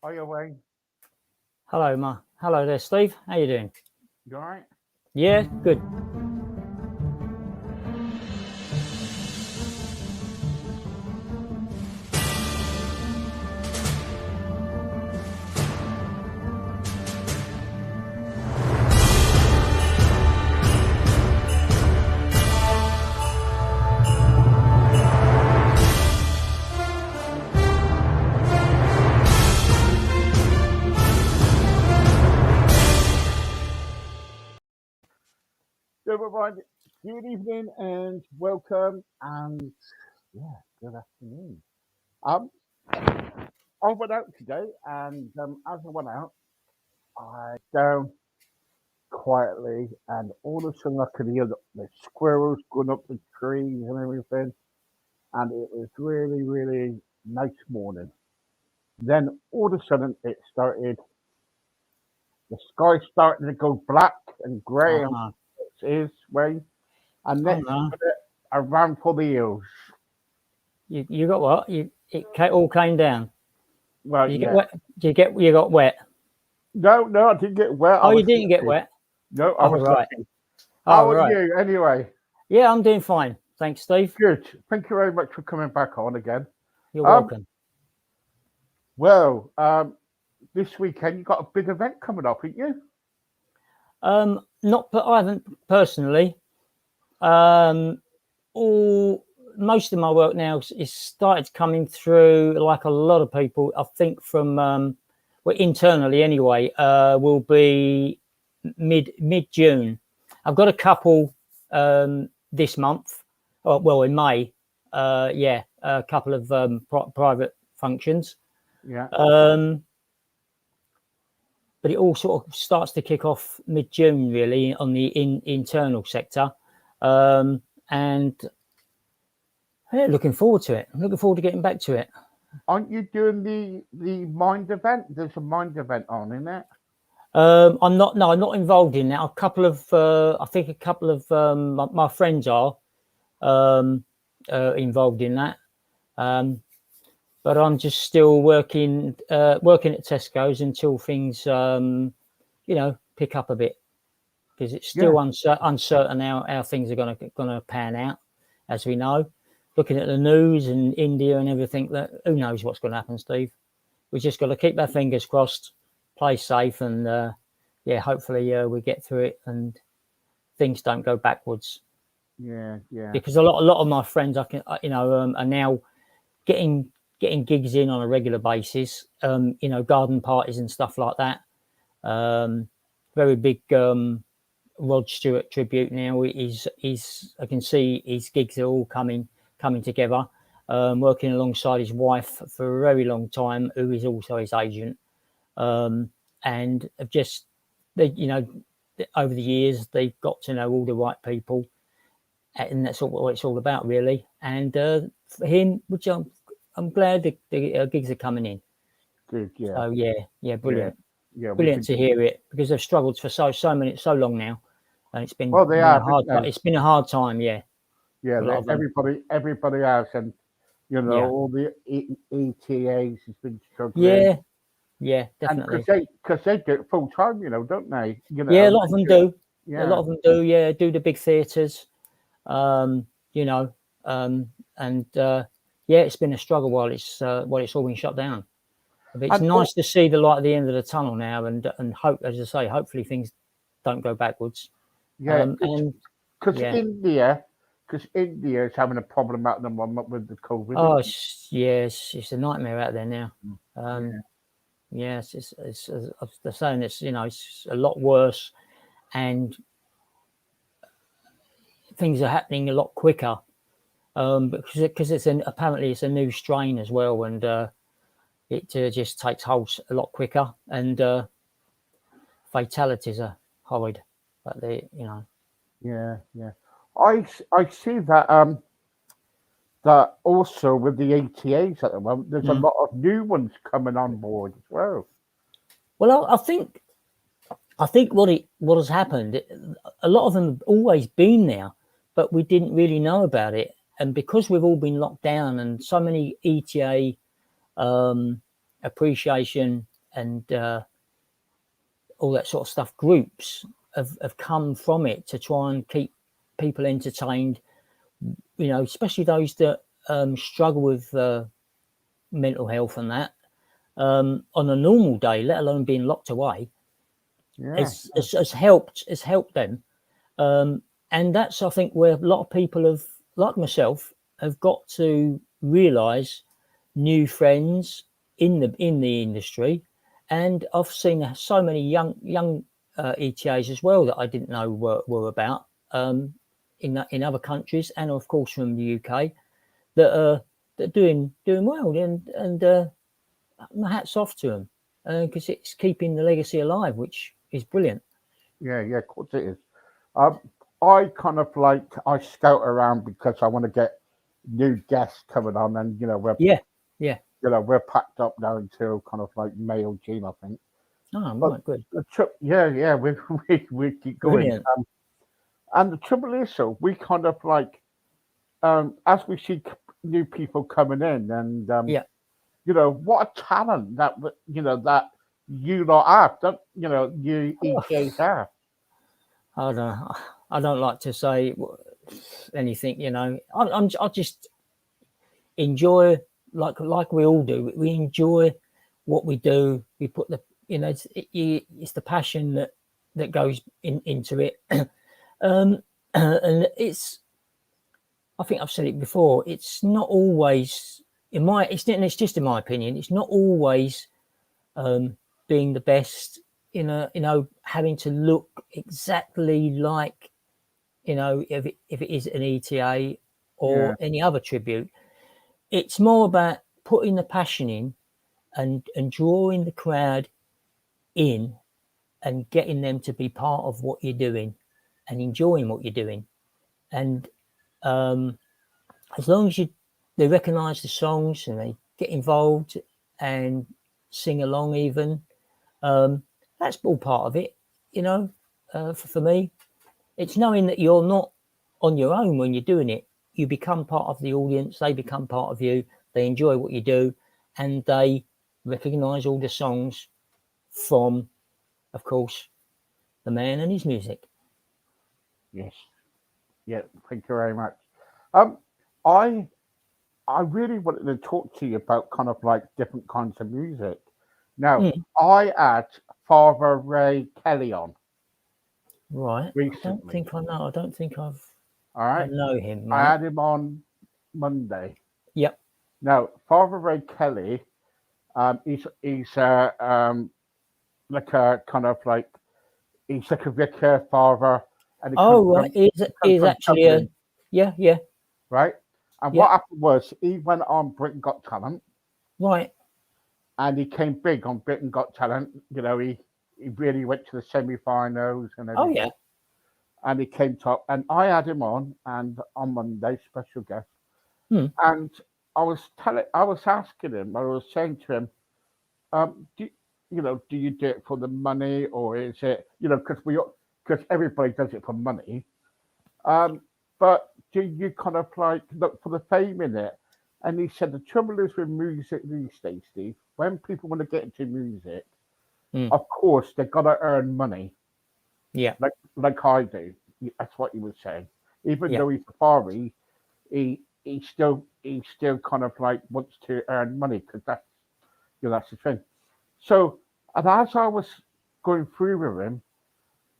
Hiya, Wayne. Hello there, Steve. How you doing? You all right? Yeah, good. So, everyone, good evening and welcome, and good afternoon. I went out today, and as I went out, I down quietly, and all of a sudden I could hear the squirrels going up the trees and everything, and it was really, really nice morning. Then all of a sudden the sky started to go black and grey, and Uh, it is Wayne, and oh next no, minute I ran for the hills. you got what? All came down. Well, Did you get yeah. wet? You got wet? No, I didn't get wet. I Oh, you was didn't get lucky. wet. No, I Oh was right. lucky. Oh How are right. you anyway? Yeah, I'm doing fine. Thanks, Steve. Good. Thank you very much for coming back on again. You're Um, welcome. well, this weekend you got a big event coming up, haven't you? I haven't personally. Most of my work now is started coming through, like a lot of people. I think from internally anyway. Will be mid June. I've got a couple this month. Well, in May. A couple of private functions. Yeah. But it all sort of starts to kick off mid June, really, on the internal sector. And yeah, looking forward to it. I'm looking forward to getting back to it. Aren't you doing the mind event? There's a mind event on, isn't it? I'm not. No, I'm not involved in that. I think a couple of my friends are involved in that. But I'm just still working at Tesco's until things, pick up a bit, because it's still uncertain how things are going to pan out, as we know. Looking at the news and India and everything, that who knows what's going to happen, Steve. We just got to keep our fingers crossed, play safe, and hopefully we get through it and things don't go backwards. Yeah. Because a lot of my friends, are now getting gigs in on a regular basis. Garden parties and stuff like that. Very big Rod Stewart tribute now. Is I can see his gigs are all coming together. Working alongside his wife for a very long time, who is also his agent, and have just over the years they've got to know all the right people, and that's what it's all about, really. And for him, which I'm glad the gigs are coming in. Good. Yeah. So brilliant. Yeah. Brilliant to hear it, because they've struggled for so long now, and it's been It's been a hard time. Yeah. Yeah. Everybody else, and all the ETTAs has been struggling. Yeah, definitely. Because they do it full time, don't they? Yeah, a lot of them do. Yeah. A lot of them do. Yeah, do the big theatres. It's been a struggle while it's all been shut down. But it's nice to see the light at the end of the tunnel now, and hope, as I say, hopefully things don't go backwards. Yeah, because India is having a problem at the moment with the COVID. Oh, it's a nightmare out there now. Yes, it's they're saying it's a lot worse, and things are happening a lot quicker. Because apparently it's a new strain as well, and it just takes hold a lot quicker, and fatalities are horrid. But Yeah. I see that that also with the ETTAs at the moment, there's a lot of new ones coming on board as well. Well, I think what has happened, a lot of them have always been there, but we didn't really know about it. And because we've all been locked down, and so many ETA appreciation and all that sort of stuff, groups have come from it to try and keep people entertained, you know, especially those that struggle with mental health and that on a normal day, let alone being locked away, Yeah. has helped them. And that's, I think, where a lot of people have, like myself, have got to realise new friends in the industry. And I've seen so many young ETAs as well that I didn't know were about in other countries, and of course from the UK, that are doing well, and my hat's off to them, because it's keeping the legacy alive, which is brilliant. Yeah, of course it is. I kind of like I scout around because I want to get new guests coming on, and Yeah, yeah. we're packed up now until kind of like May or June, I think. Oh, But right, good, the trip, yeah, we keep going. brilliant. And the trouble is, so we kind of like as we see new people coming in, and Yeah. what a talent that that you lot have, that you ETAs have. I don't. I don't like to say anything. You know, I just enjoy, like we all do. We enjoy what we do. We put the, you know, it's the passion that goes into it. And it's, I think I've said it before. It's not always it's just in my opinion. It's not always being the best. Having to look exactly like, if it is an ETA Yeah, or any other tribute. It's more about putting the passion in, and drawing the crowd in, and getting them to be part of what you're doing and enjoying what you're doing. And as long as they recognise the songs and they get involved and sing along, even, that's all part of it. You know, for me, it's knowing that you're not on your own when you're doing it. You become part of the audience. They become part of you. They enjoy what you do, and they recognise all the songs from, of course, the man and his music. yes, yeah. Thank you very much. Um, I I really wanted to talk to you about kind of like different kinds of music. Now, Mm, I had Father Ray Kelly on right. recently. I don't think All I right, know him, I mate. had him on Monday. Yep. Now, Father Ray Kelly, he's like a kind of like he's like a vicar father, and Oh, right. he comes Is from actually a, Dublin, yeah, yeah, right? And yeah. what happened was he went on Britain Got Talent, Right. and he came big on Britain Got Talent. He really went to the semi-finals and Oh, yeah. everything, and he came top. And I had him on, and on Monday, special guest, Hmm. and I was asking him, I was saying to him, do do you do it for the money, or is it, because everybody does it for money, um, but do you kind of like look for the fame in it? And he said the trouble is with music these days, Steve, when people want to get into music, Hmm. of course they gotta earn money, Yeah. like I do. That's what he was saying. Even Yeah. though he's a foreigner, he still kind of like wants to earn money because that's the thing. So, and as I was going through with him,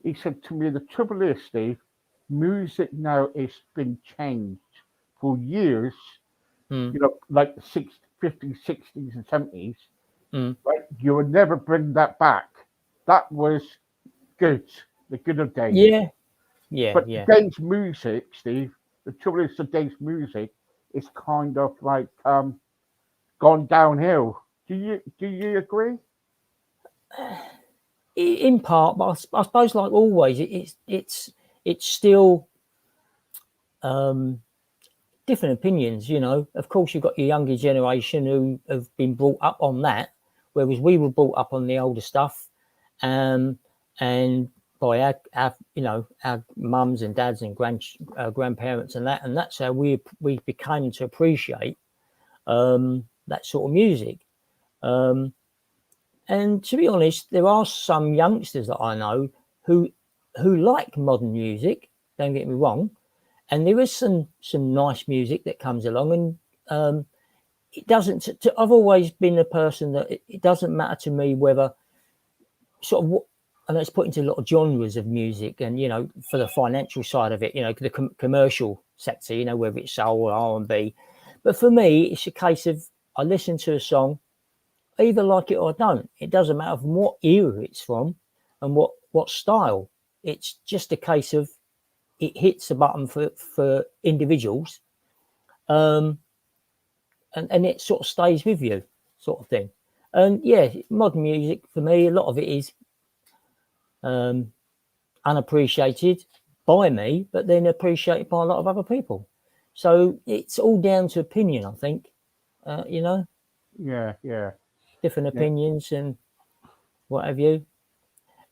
he said to me, the trouble is, Steve, music now is been changed for years, Hmm. like the 60s, 50s, 60s, and 70s, Hmm. right? You would never bring that back. That was good, the good of days. Yeah. Yeah. But Yeah. today's music, Steve, the trouble is today's music is kind of like gone downhill. Do you agree? In part, but I suppose, like always, it's still um, different opinions. You know, of course, you've got your younger generation who have been brought up on that, whereas we were brought up on the older stuff, um, and by our mums and dads and grandparents and that's how we became to appreciate that sort of music. Um, And to be honest, there are some youngsters that I know who like modern music. Don't get me wrong, and there is some nice music that comes along, and it doesn't. I've always been a person that it doesn't matter to me whether sort of what. And it's put into a lot of genres of music, and for the financial side of it, the commercial sector, whether it's soul or R&B. But for me, it's a case of I listen to a song, I either like it or I don't. It doesn't matter from what era it's from and what style. It's just a case of it hits a button for individuals, and it sort of stays with you, sort of thing. And yeah, modern music for me, a lot of it is unappreciated by me, but then appreciated by a lot of other people. So it's all down to opinion, I think. Yeah, yeah, Different yeah. opinions and what have you.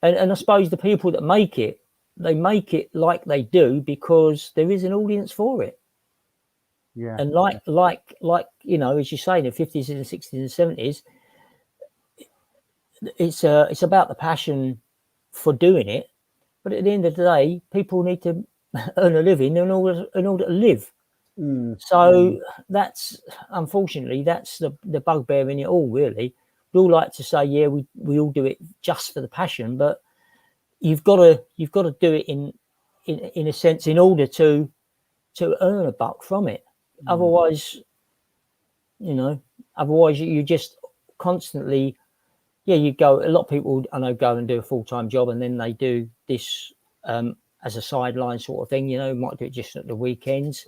And I suppose the people that make it, they make it like they do because there is an audience for it. Yeah. And like as you say, in the 50s and the 60s and 70s, it's about the passion for doing it. But at the end of the day, people need to earn a living in order to live. So that's, unfortunately, that's the bugbear in it all, really. We all like to say, yeah, we all do it just for the passion, but you've got to do it in a sense in order to earn a buck from it. Otherwise, you just constantly, you go. A lot of people I know go and do a full-time job, and then they do this as a sideline sort of thing. Might do it just at the weekends,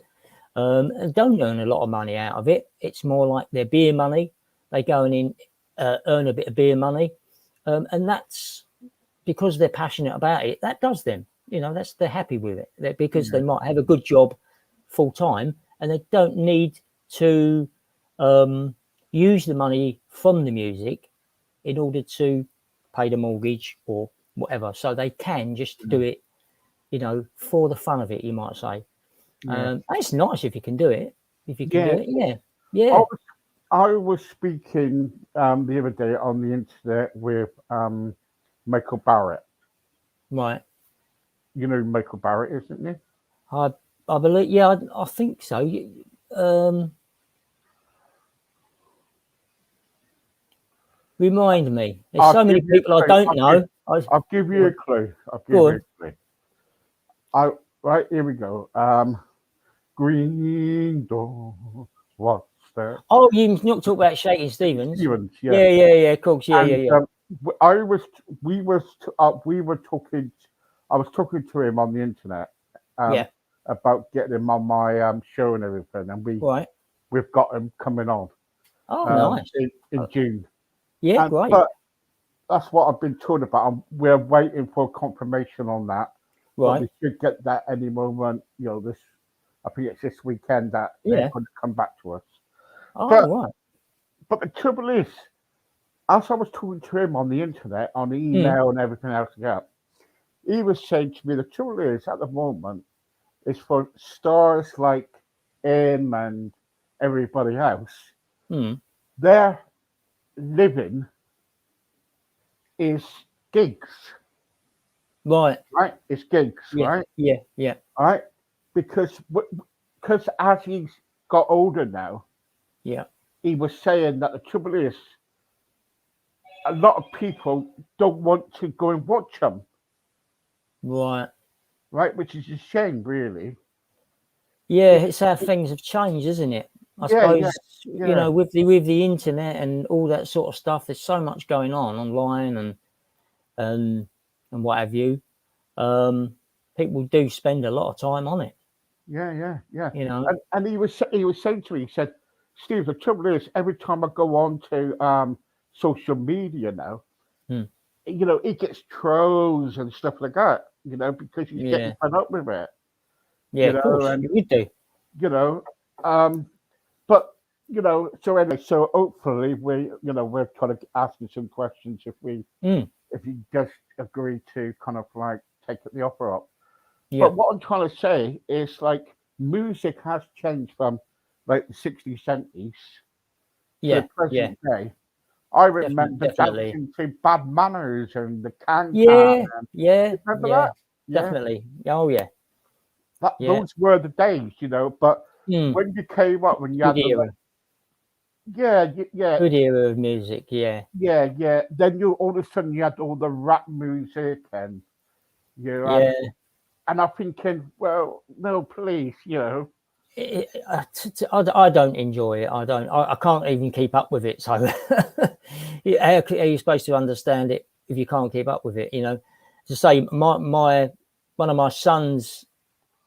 and don't earn a lot of money out of it. It's more like their beer money. They go and earn a bit of beer money, and that's because they're passionate about it. That does them. They're happy with it because they might have a good job full time, and they don't need to use the money from the music in order to pay the mortgage or whatever. So they can just do it, for the fun of it, you might say. It's nice if you can do it. If you can do it, yeah. I was speaking the other day on the internet with Michael Barrett. Right. You know who Michael Barrett, isn't he? I believe, yeah, I think so. Remind me. There's so many people I don't know. I'll give you a clue. Right, here we go. Green door. What's that? Oh, you not talk about Shaking Stevens? Stevens, Yeah, of course, yeah. We were talking. I was talking to him on the internet. About getting him on my show and everything, and we've got him coming on. Oh, nice. In June. Yeah, great. But that's what I've been told about. We're waiting for confirmation on that. Right. But we should get that any moment. I think it's this weekend that they're going to come back to us. Oh, right. But the trouble is, as I was talking to him on the internet, on email and everything else, he was saying to me, the trouble is, at the moment, is for stars like him and everybody else, their living is gigs. Right. It's gigs, right? Yeah. All right? Because as he's got older now, he was saying that the trouble is, a lot of people don't want to go and watch them. Right, which is a shame, really. Yeah, it's how things have changed, isn't it? I suppose with the internet and all that sort of stuff, there's so much going on online and what have you. People do spend a lot of time on it. Yeah. And he was saying to me, he said, Steve, the trouble is, every time I go on to social media now, he gets trolls and stuff like that, because he's getting fed up with it. Yeah, of course, and, you do. But so anyway, so hopefully we're kind of asking some questions if you just agree to kind of like take the offer up. But what I'm trying to say is like music has changed from like the 60s, 70s to the present day. I remember Definitely. dancing to Bad Manners and the Can Can. Yeah, yeah, Remember yeah, that? Yeah. definitely. Oh yeah, yeah. Those were the days, But Mm, when you came up, when you good had the era. yeah, Good era of music. Yeah, yeah. Then you all of a sudden you had all the rap music and you had, yeah. and I'm thinking, well, no, please, I don't enjoy it. I don't. I can't even keep up with it. So, how are you supposed to understand it if you can't keep up with it? To say my one of my sons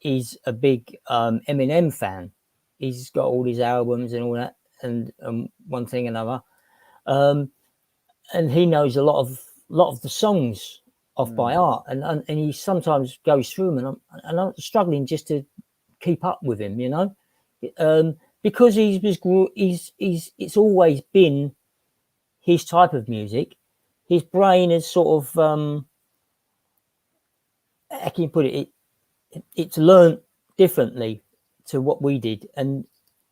is a big Eminem fan. He's got all his albums and all that, and one thing and another. And he knows a lot of the songs off by heart, and he sometimes goes through them, and I'm struggling just to keep up with him, because he's it's always been his type of music. His brain is sort of how can you put it's learned differently to what we did, and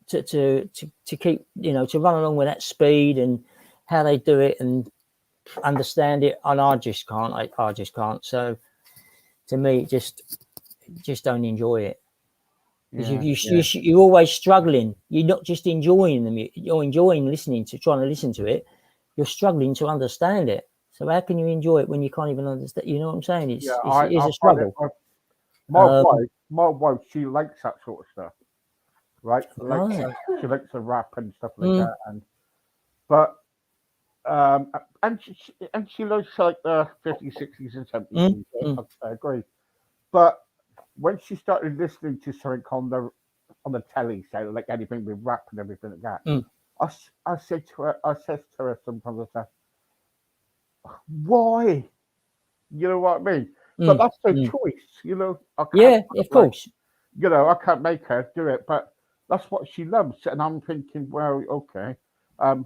to keep to run along with that speed and how they do it and understand it, and I just can't. I just can't. So to me, just don't enjoy it. Because you're always struggling. You're not just enjoying them. You're enjoying trying to listen to it. You're struggling to understand it. So how can you enjoy it when you can't even understand? You know what I'm saying? yeah. It is I a find it. struggle. My wife, she likes that sort of stuff, right? Right. She likes the rap and stuff like Mm, that, but and she likes like the 50s, 60s, and 70s mm, music. mm, I agree, but when she started listening to something on the telly, so like anything with rap and everything like that, mm, I said to her, sometimes, I said, why? You know what I mean? But mm, that's her mm. choice. I can't Yeah, of like, course. I can't make her do it, but that's what she loves. And I'm thinking, well, okay, um,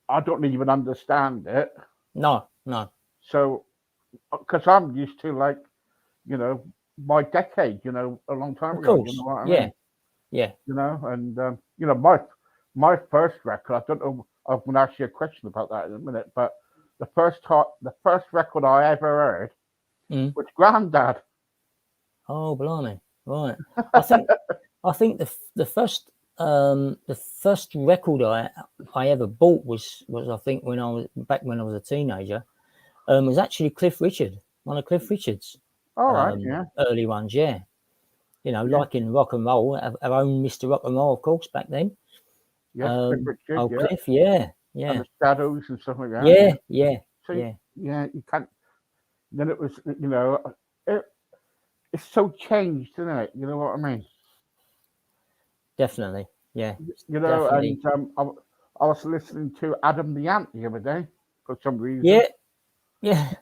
I don't even understand it. No, no. So, because I'm used to like, you know, my decade, a long time Of ago. You know course. what I Yeah, mean? yeah. And my first record. I don't know. I'm going to ask you a question about that in a minute, but the first record I ever heard Mm. was Grandad. Oh, blimey. Right. I think I think the first record I ever bought was I think when I was a teenager, was actually Cliff Richard, one of Cliff Richard's All right, yeah, early ones. Yeah, yeah, like in rock and roll, our own Mr. Rock and Roll, of course, back then. yes, Cliff Richard, Oh, yeah, Cliff, yeah, and yeah, the Shadows and stuff like that. yeah, Yeah. yeah, So yeah, yeah, you can't. Then it was, it, it's so changed, isn't it? You know what I mean? definitely, yeah, And definitely, I was listening to Adam the Ant the other day for some reason. yeah, yeah.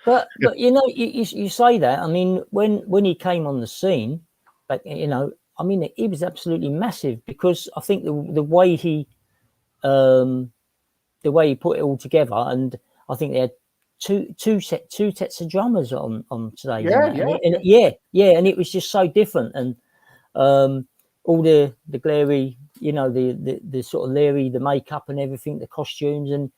But you say that. I mean, when he came on the scene, but I mean, he was absolutely massive because I think um, the way he put it all together, and I think they had two sets of drummers on stage and Yeah, that, yeah, and yeah, yeah, and it was just so different, and all the glary, the sort of leery, the makeup and everything, the costumes, and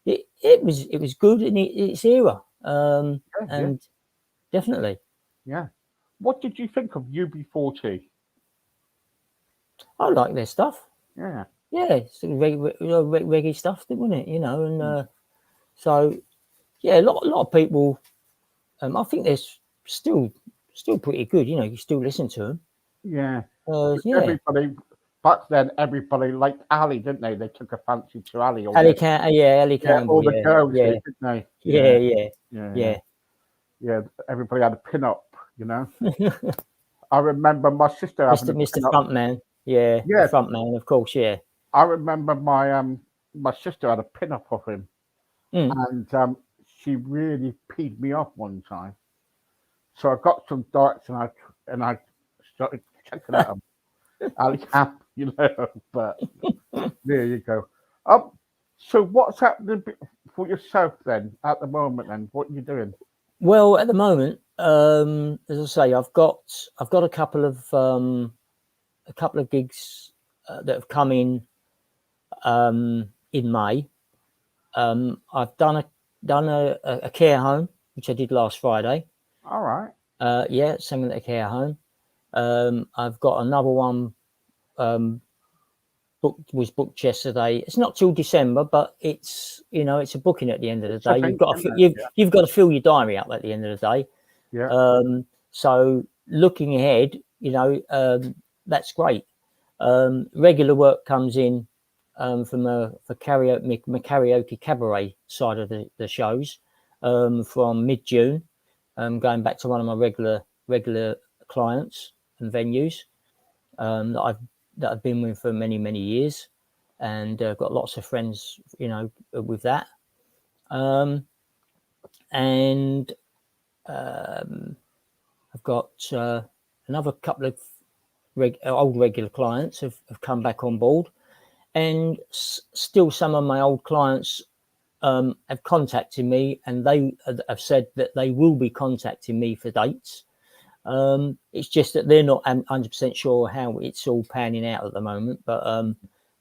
it was good in its era, yeah, yeah, and definitely. yeah. What did you think of UB40? I like their stuff. Yeah. Yeah, it's sort of reggae stuff, wasn't it? And Mm. so yeah, a lot of people. I think they're still pretty good. You still listen to them. Yeah. Yeah, Everybody back then, everybody liked Ali, didn't they? They took a fancy to Ali. Ali Yeah, Campbell. all the Yeah, girls yeah, did, didn't they? yeah, Yeah, yeah, yeah, yeah. yeah. Everybody had a pin up. You know. I remember my sister having a Mr. pin up. Frontman. Yeah, the Yeah, frontman, of course. Yeah. I remember my sister had a pin up of him, Mm. and she really peed me off one time. So I got some darts and I started checking at them. Ali Camp, But there you go. Um, so what's happening for yourself then at the moment? Then what are you doing? Well, at the moment, as I say, I've got a couple of gigs that have come in. in May. I've done a care home, which I did last Friday. All right. Yeah, something at a care home. I've got another one was booked yesterday. It's not till December, but it's it's a booking at the end of the It's a day. thing, isn't it? You've got to fill your diary up at the end of the day. Yeah. So looking ahead, that's great. Regular work comes in from for karaoke, my karaoke cabaret side of the shows from mid-June, going back to one of my regular clients and venues that I've been with for many years, and got lots of friends, with that. And I've got another couple of old regular clients have come back on board, and still some of my old clients have contacted me, and they have said that they will be contacting me for dates. It's just that they're not 100% sure how it's all panning out at the moment, but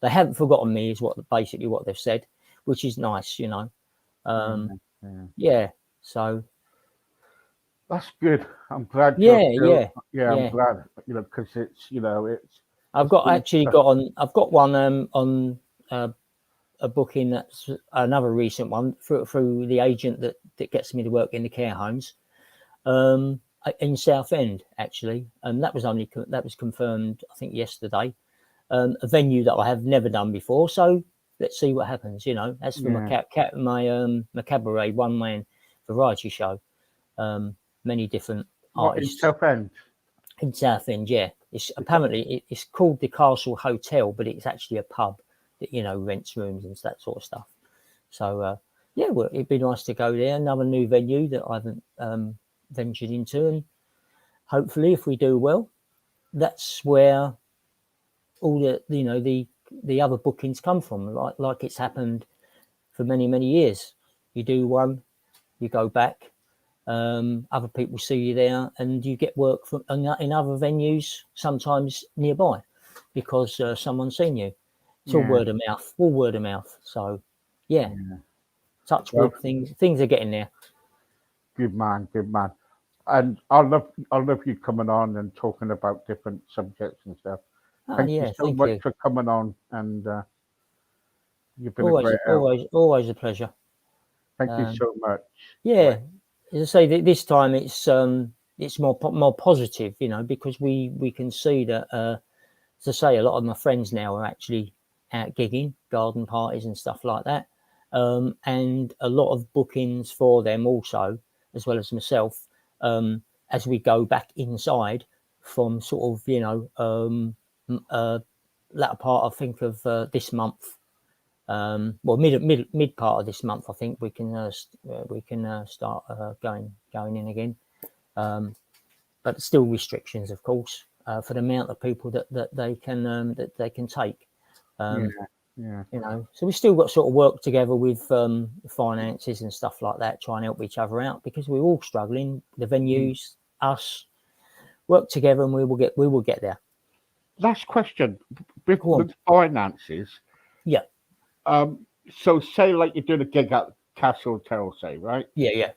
they haven't forgotten me, is basically what they've said, which is nice, Yeah. So that's good. I'm glad you're yeah, still. yeah, Yeah, I'm yeah. glad. Because it's. I've got actually got on. I've got one on a booking, that's another recent one through the agent that gets me to work in the care homes. In Southend, actually, and that was confirmed, I think, yesterday. A venue that I have never done before, so let's see what happens. As for my cabaret one man variety show, many different What in artists Southend? in Southend. Yeah, it's apparently it's called the Castle Hotel, but it's actually a pub that rents rooms and that sort of stuff. So yeah, well, it'd be nice to go there. Another new venue that I haven't ventured into, and hopefully, if we do well, that's where all the other bookings come from. Like it's happened for many years. You do one, you go back. Other people see you there, and you get work from in other venues, sometimes nearby, because someone's seen you. It's all Yeah. word of mouth. So, yeah, Yeah. touch Well, wood. Things are getting there. good man. Good man. And I love you coming on and talking about different subjects and stuff. Oh Thank you yeah, so thank much you. for coming on, and you've been a Always, great help. always a pleasure. Thank you Um, so much. yeah, as I say, this time it's more positive, because we can see that, as I say, a lot of my friends now are actually out gigging, garden parties and stuff like that, and a lot of bookings for them also, as well as myself, as we go back inside from sort of latter part, I think, of this month. Well, mid part of this month, I think we can start going in again. But still restrictions, of course, for the amount of people that they can take. Yeah. Yeah. So we still got to sort of work together with finances and stuff like that, try and help each other out, because we're all struggling. The venues, us, work together, and we will get there. Last question with, Go on. with finances. Yeah, So say like you're doing a gig at Castle Hotel, say, right? yeah.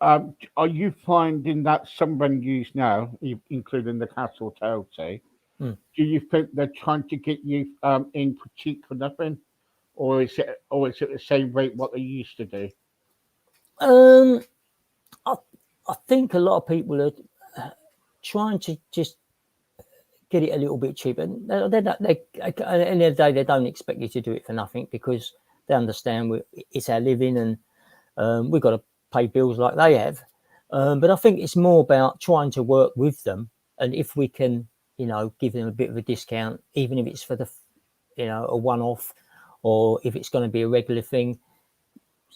Are you finding that some venues now, including the Castle Hotel, say, Mm. do you think they're trying to get you in for cheap for nothing, or is it the same rate what they used to do? Um, I I think a lot of people are trying to just get it a little bit cheaper. At the end of the day, they don't expect you to do it for nothing, because they understand it's our living, and we've got to pay bills like they have. But I think it's more about trying to work with them, and if we can, give them a bit of a discount, even if it's for a one-off, or if it's going to be a regular thing,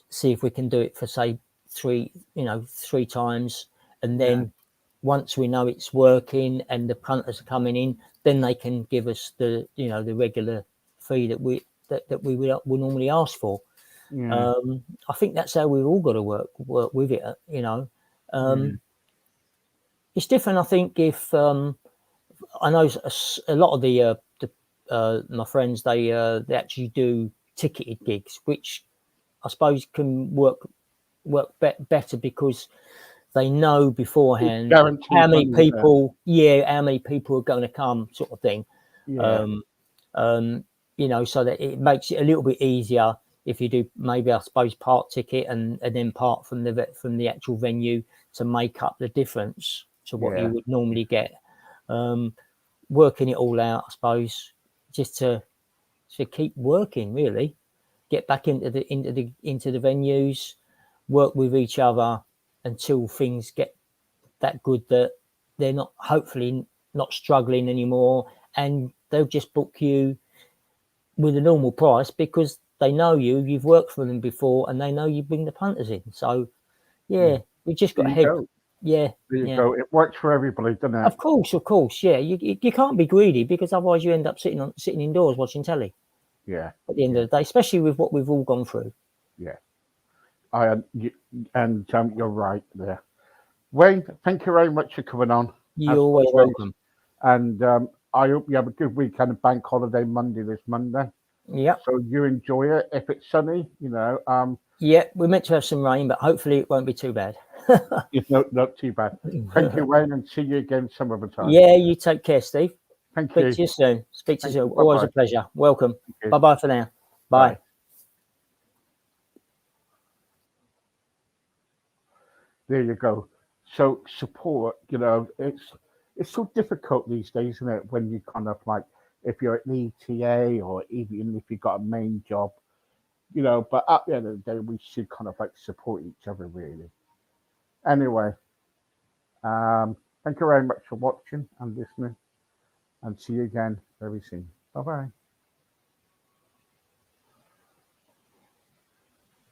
see if we can do it for, say, three times, and Yeah, then once we know it's working and the punters are coming in, then they can give us the regular fee that we would normally ask for. yeah, I think that's how we've all got to work with it. yeah, It's different. I think if I know a lot of the my friends, they actually do ticketed gigs, which I suppose can work better because they know beforehand how many people, how many people are going to come, sort of thing. Yeah. You know, so that it makes it a little bit easier if you do maybe, I suppose, part ticket and then part from the actual venue to make up the difference to what you would normally get. Working it all out, I suppose, just to keep working, really, get back into the venues, work with each other until things get that good that they're not, hopefully not struggling anymore, and they'll just book you with a normal price because they know you've worked for them before, and they know you bring the punters in. So we just got ahead. There you go. It works for everybody, doesn't it? Of course. Yeah, you can't be greedy because otherwise you end up sitting indoors watching telly. Yeah. At the end of the day, especially with what we've all gone through. Yeah. You're right there. Wayne, thank you very much for coming on. You're always welcome. And I hope you have a good weekend of bank holiday this Monday. Yeah. So you enjoy it. If it's sunny, you know. Yeah, we're meant to have some rain, but hopefully it won't be too bad. It's not too bad. Thank you, Wayne, and see you again some other time. Yeah, you take care, Steve. Thank Speak you. to you soon. Speak to you soon. Bye-bye. Always a pleasure. Welcome. Bye-bye for now. Bye. There you go. So support, you know, it's so difficult these days, isn't it? When you kind of like, if you're at the ETA or even if you've got a main job, you know, but at the end of the day, we should kind of like support each other, really. Anyway, thank you very much for watching and listening, and see you again very soon. Bye bye.